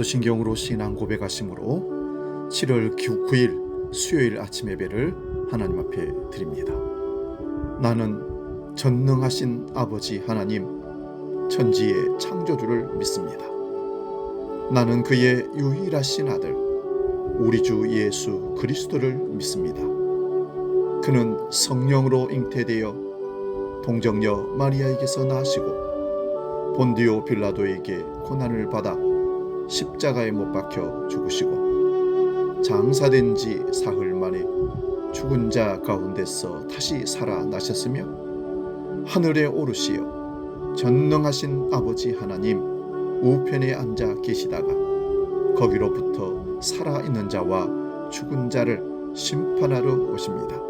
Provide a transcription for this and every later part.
사도신경으로 신앙 고백하심으로 7월 9일 수요일 아침 예배를 하나님 앞에 드립니다. 나는 전능하신 아버지 하나님, 천지의 창조주를 믿습니다. 나는 그의 유일하신 아들 우리 주 예수 그리스도를 믿습니다. 그는 성령으로 잉태되어 동정녀 마리아에게서 나시고 본디오 빌라도에게 고난을 받아 십자가에 못 박혀 죽으시고 장사된 지 사흘 만에 죽은 자 가운데서 다시 살아나셨으며 하늘에 오르시어 전능하신 아버지 하나님 우편에 앉아 계시다가 거기로부터 살아있는 자와 죽은 자를 심판하러 오십니다.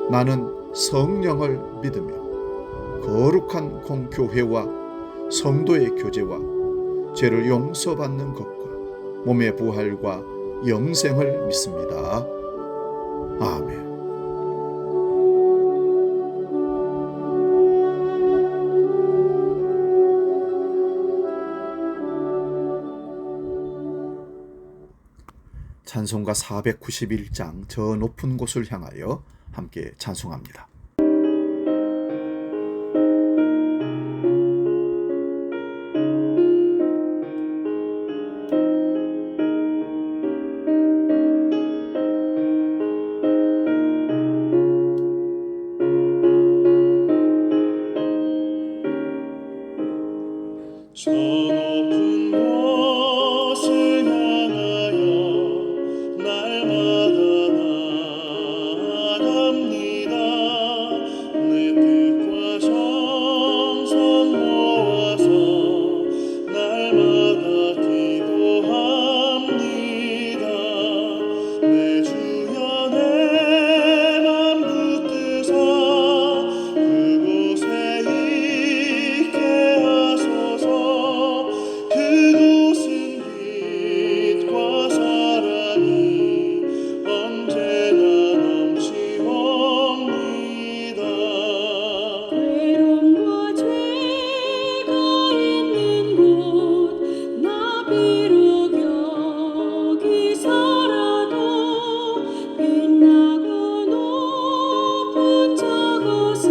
나는 성령을 믿으며 거룩한 공교회와 성도의 교제와 죄를 용서받는 것과 몸의 부활과 영생을 믿습니다. 아멘. 찬송가 491장 저 높은 곳을 향하여 함께 찬송합니다. 저 높은 곳을 향하여 날마다 나아갑니다. 내 뜻과 정성 모아서 날마다 기도합니다. 내 주여 내 맘 붙드사 그곳에 있게 하소서. 그곳은 빛과 사랑이 언제나 넘치옵니다. 괴로움과 죄가 있는 곳 나 비록 여기 살아도 빛나고 높은 저곳을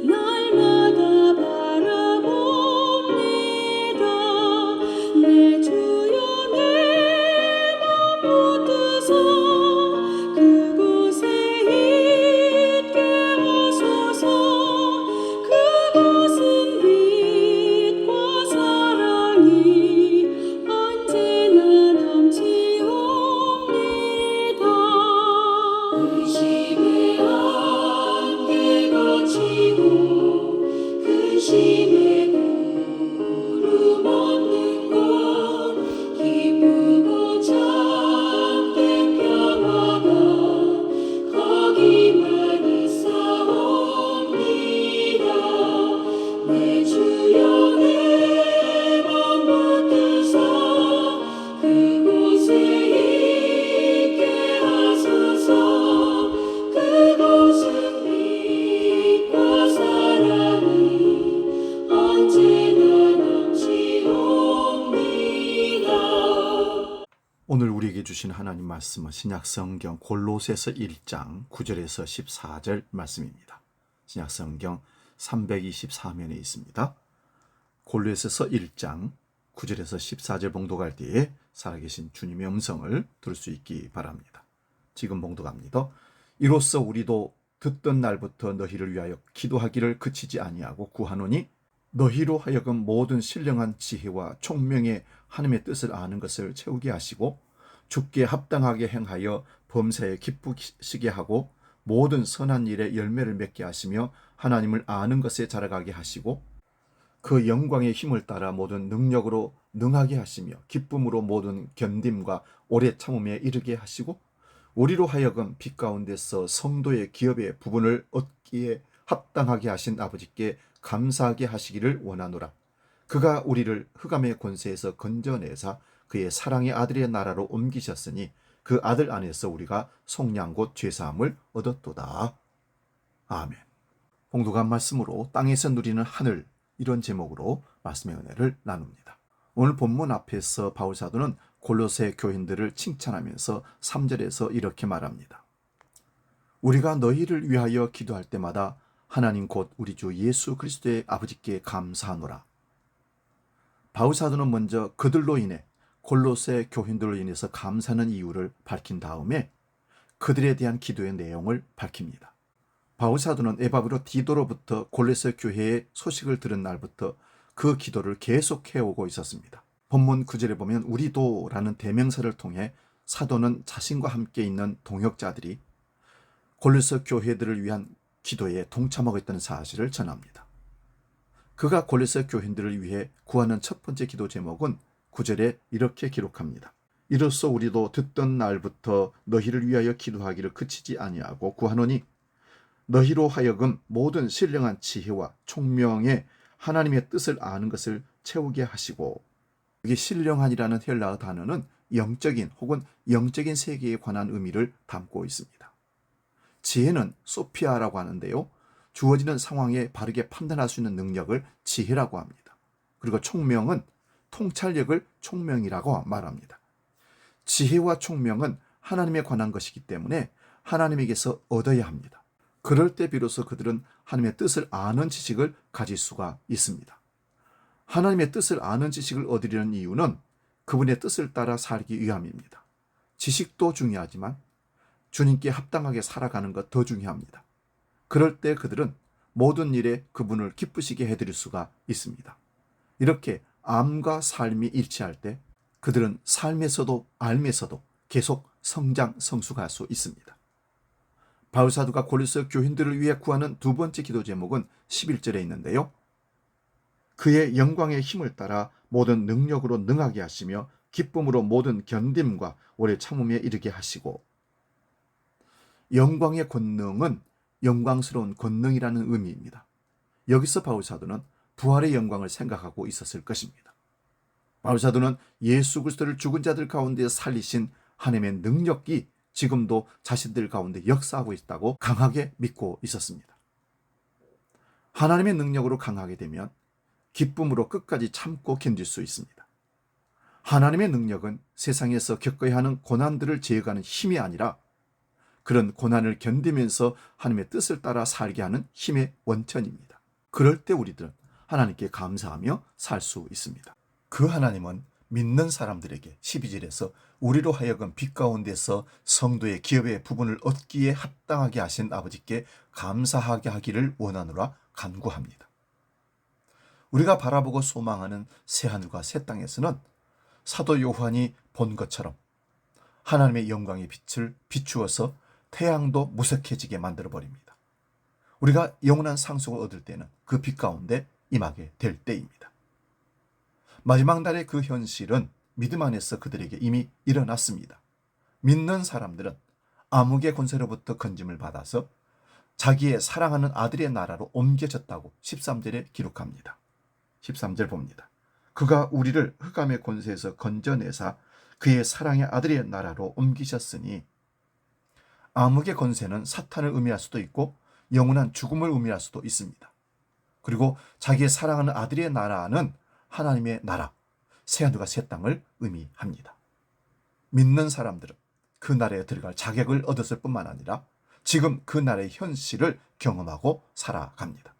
날마다 바라봅니다. 내 주여 내 맘 붙드사 그곳에 있게 하소서. 그곳은 빛과 사랑이 언제나 넘치옵니다. 의심의 안개 거치고 근심의 구름 없는 곳 기쁘고 참된 평화가 거기만 있사옵니다. 내 주여 내 맘 붙드사 그곳에 있게 하소서. 그곳은 빛과 사랑이 언제나 넘치옵니다. 오늘 우리에게 주신 하나님 말씀은 신약성경 골로새서 1장 9절에서 14절 말씀입니다. 신약성경 324면에 있습니다. 골로새서 1장 9절에서 14절 봉독할 때에 살아계신 주님의 음성을 들을 수 있기 바랍니다. 지금 봉독합니다. 이로써 우리도 듣던 날부터 너희를 위하여 기도하기를 그치지 아니하고 구하노니 너희로 하여금 모든 신령한 지혜와 총명의 하나님의 뜻을 아는 것을 채우게 하시고 주께 합당하게 행하여 범사에 기쁘시게 하고 모든 선한 일에 열매를 맺게 하시며 하나님을 아는 것에 자라가게 하시고 그 영광의 힘을 따라 모든 능력으로 능하게 하시며 기쁨으로 모든 견딤과 오래 참음에 이르게 하시고 우리로 하여금 빛 가운데서 성도의 기업의 부분을 얻기에 합당하게 하신 아버지께 감사하게 하시기를 원하노라. 그가 우리를 흑암의 권세에서 건져내사 그의 사랑의 아들의 나라로 옮기셨으니 그 아들 안에서 우리가 속량 곧 죄사함을 얻었도다. 아멘. 봉독한 말씀으로 땅에서 누리는 하늘, 이런 제목으로 말씀의 은혜를 나눕니다. 오늘 본문 앞에서 바울 사도는 골로새 교인들을 칭찬하면서 3절에서 이렇게 말합니다. 우리가 너희를 위하여 기도할 때마다 하나님 곧 우리 주 예수 그리스도의 아버지께 감사하노라. 바울 사도는 먼저 그들로 인해 골로새 교인들로 인해서 감사하는 이유를 밝힌 다음에 그들에 대한 기도의 내용을 밝힙니다. 바울 사도는 에바브로 디도로부터 골로새 교회의 소식을 들은 날부터 그 기도를 계속해오고 있었습니다. 본문 9절에 보면 우리도라는 대명사를 통해 사도는 자신과 함께 있는 동역자들이 골로새 교회들을 위한 기도에 동참하고 있다는 사실을 전합니다. 그가 골로새 교인들을 위해 구하는 첫 번째 기도 제목은 9절에 이렇게 기록합니다. 이로써 우리도 듣던 날부터 너희를 위하여 기도하기를 그치지 아니하고 구하노니 너희로 하여금 모든 신령한 지혜와 총명에 하나님의 뜻을 아는 것을 채우게 하시고, 여기 신령한이라는 헬라어 단어는 영적인 혹은 영적인 세계에 관한 의미를 담고 있습니다. 지혜는 소피아라고 하는데요, 주어지는 상황에 바르게 판단할 수 있는 능력을 지혜라고 합니다. 그리고 총명은 통찰력을 총명이라고 말합니다. 지혜와 총명은 하나님에 관한 것이기 때문에 하나님에게서 얻어야 합니다. 그럴 때 비로소 그들은 하나님의 뜻을 아는 지식을 가질 수가 있습니다. 하나님의 뜻을 아는 지식을 얻으려는 이유는 그분의 뜻을 따라 살기 위함입니다. 지식도 중요하지만 주님께 합당하게 살아가는 것 더 중요합니다. 그럴 때 그들은 모든 일에 그분을 기쁘시게 해드릴 수가 있습니다. 이렇게 암과 삶이 일치할 때 그들은 삶에서도 알면서도 계속 성장, 성숙할 수 있습니다. 바울 사도가 골로새 교인들을 위해 구하는 두 번째 기도 제목은 11절에 있는데요. 그의 영광의 힘을 따라 모든 능력으로 능하게 하시며 기쁨으로 모든 견딤과 오래 참음에 이르게 하시고, 영광의 권능은 영광스러운 권능이라는 의미입니다. 여기서 바울 사도는 부활의 영광을 생각하고 있었을 것입니다. 바울 사도는 예수 그리스도를 죽은 자들 가운데 살리신 하나님의 능력이 지금도 자신들 가운데 역사하고 있다고 강하게 믿고 있었습니다. 하나님의 능력으로 강하게 되면 기쁨으로 끝까지 참고 견딜 수 있습니다. 하나님의 능력은 세상에서 겪어야 하는 고난들을 제어하는 힘이 아니라 그런 고난을 견디면서 하나님의 뜻을 따라 살게 하는 힘의 원천입니다. 그럴 때 우리들은 하나님께 감사하며 살 수 있습니다. 그 하나님은 믿는 사람들에게 12절에서 우리로 하여금 빛 가운데서 성도의 기업의 부분을 얻기에 합당하게 하신 아버지께 감사하게 하기를 원하노라 간구합니다. 우리가 바라보고 소망하는 새하늘과 새 땅에서는 사도 요한이 본 것처럼 하나님의 영광의 빛을 비추어서 태양도 무색해지게 만들어버립니다. 우리가 영원한 상속을 얻을 때는 그 빛 가운데 임하게 될 때입니다. 마지막 날의 그 현실은 믿음 안에서 그들에게 이미 일어났습니다. 믿는 사람들은 암흑의 권세로부터 건짐을 받아서 자기의 사랑하는 아들의 나라로 옮겨졌다고 13절에 기록합니다. 13절 봅니다. 그가 우리를 흑암의 권세에서 건져내사 그의 사랑의 아들의 나라로 옮기셨으니, 암흑의 권세는 사탄을 의미할 수도 있고 영원한 죽음을 의미할 수도 있습니다. 그리고 자기의 사랑하는 아들의 나라는 하나님의 나라, 새하늘과 새 땅을 의미합니다. 믿는 사람들은 그 나라에 들어갈 자격을 얻었을 뿐만 아니라 지금 그 나라의 현실을 경험하고 살아갑니다.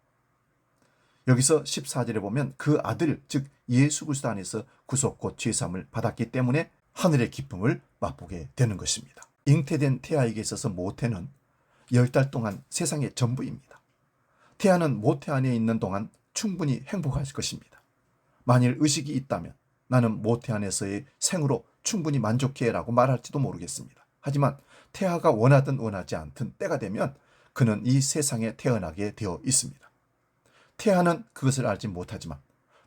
여기서 14절에 보면 그 아들, 즉 예수 그리스도 안에서 구속 곧 죄사함을 받았기 때문에 하늘의 기쁨을 맛보게 되는 것입니다. 잉태된 태아에게 있어서 모태는 10달 동안 세상의 전부입니다. 태아는 모태 안에 있는 동안 충분히 행복할 것입니다. 만일 의식이 있다면 나는 모태 안에서의 생으로 충분히 만족해 라고 말할지도 모르겠습니다. 하지만 태아가 원하든 원하지 않든 때가 되면 그는 이 세상에 태어나게 되어 있습니다. 태아는 그것을 알지 못하지만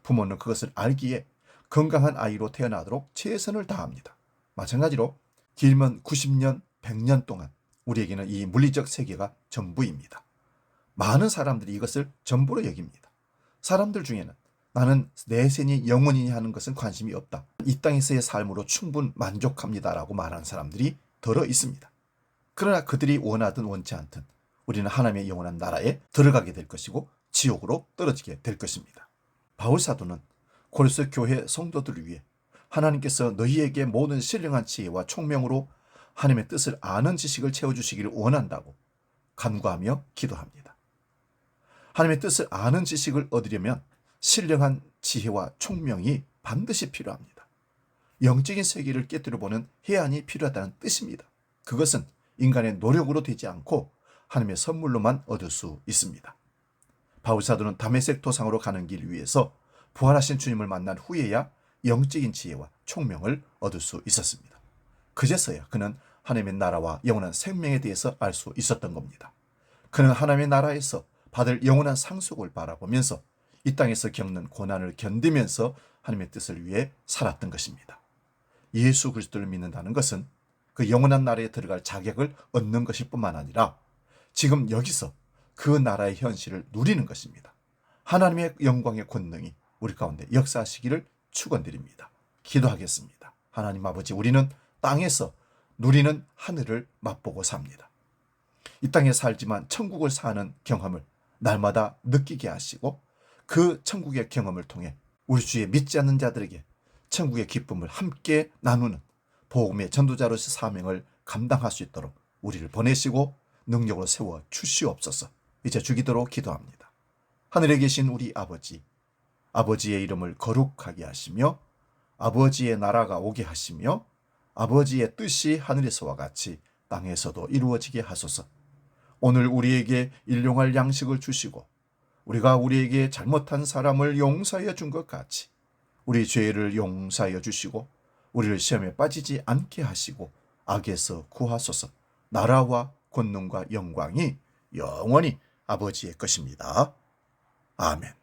부모는 그것을 알기에 건강한 아이로 태어나도록 최선을 다합니다. 마찬가지로 길면 90년, 100년 동안 우리에게는 이 물리적 세계가 전부입니다. 많은 사람들이 이것을 전부로 여깁니다. 사람들 중에는 나는 내 생이 영원이니 하는 것은 관심이 없다. 이 땅에서의 삶으로 충분 만족합니다라고 말하는 사람들이 더러 있습니다. 그러나 그들이 원하든 원치 않든 우리는 하나님의 영원한 나라에 들어가게 될 것이고 지옥으로 떨어지게 될 것입니다. 바울 사도는 고린도 교회 성도들을 위해 하나님께서 너희에게 모든 신령한 지혜와 총명으로 하나님의 뜻을 아는 지식을 채워주시기를 원한다고 간구하며 기도합니다. 하나님의 뜻을 아는 지식을 얻으려면 신령한 지혜와 총명이 반드시 필요합니다. 영적인 세계를 깨뜨려보는 해안이 필요하다는 뜻입니다. 그것은 인간의 노력으로 되지 않고 하나님의 선물로만 얻을 수 있습니다. 바울사도는 다메섹 도상으로 가는 길 위에서 부활하신 주님을 만난 후에야 영적인 지혜와 총명을 얻을 수 있었습니다. 그제서야 그는 하나님의 나라와 영원한 생명에 대해서 알 수 있었던 겁니다. 그는 하나님의 나라에서 받을 영원한 상속을 바라보면서 이 땅에서 겪는 고난을 견디면서 하나님의 뜻을 위해 살았던 것입니다. 예수 그리스도를 믿는다는 것은 그 영원한 나라에 들어갈 자격을 얻는 것일 뿐만 아니라 지금 여기서 그 나라의 현실을 누리는 것입니다. 하나님의 영광의 권능이 우리 가운데 역사하시기를 축원드립니다. 기도하겠습니다. 하나님 아버지, 우리는 땅에서 누리는 하늘을 맛보고 삽니다. 이 땅에 살지만 천국을 사는 경험을 날마다 느끼게 하시고 그 천국의 경험을 통해 우리 주의 믿지 않는 자들에게 천국의 기쁨을 함께 나누는 복음의 전도자로서 사명을 감당할 수 있도록 우리를 보내시고 능력으로 세워 주시옵소서. 이제 주기도록 기도합니다. 하늘에 계신 우리 아버지, 아버지의 이름을 거룩하게 하시며 아버지의 나라가 오게 하시며 아버지의 뜻이 하늘에서와 같이 땅에서도 이루어지게 하소서. 오늘 우리에게 일용할 양식을 주시고 우리가 우리에게 잘못한 사람을 용서하여 준 것 같이 우리 죄를 용서하여 주시고 우리를 시험에 빠지지 않게 하시고 악에서 구하소서. 나라와 권능과 영광이 영원히 아버지의 것입니다. 아멘.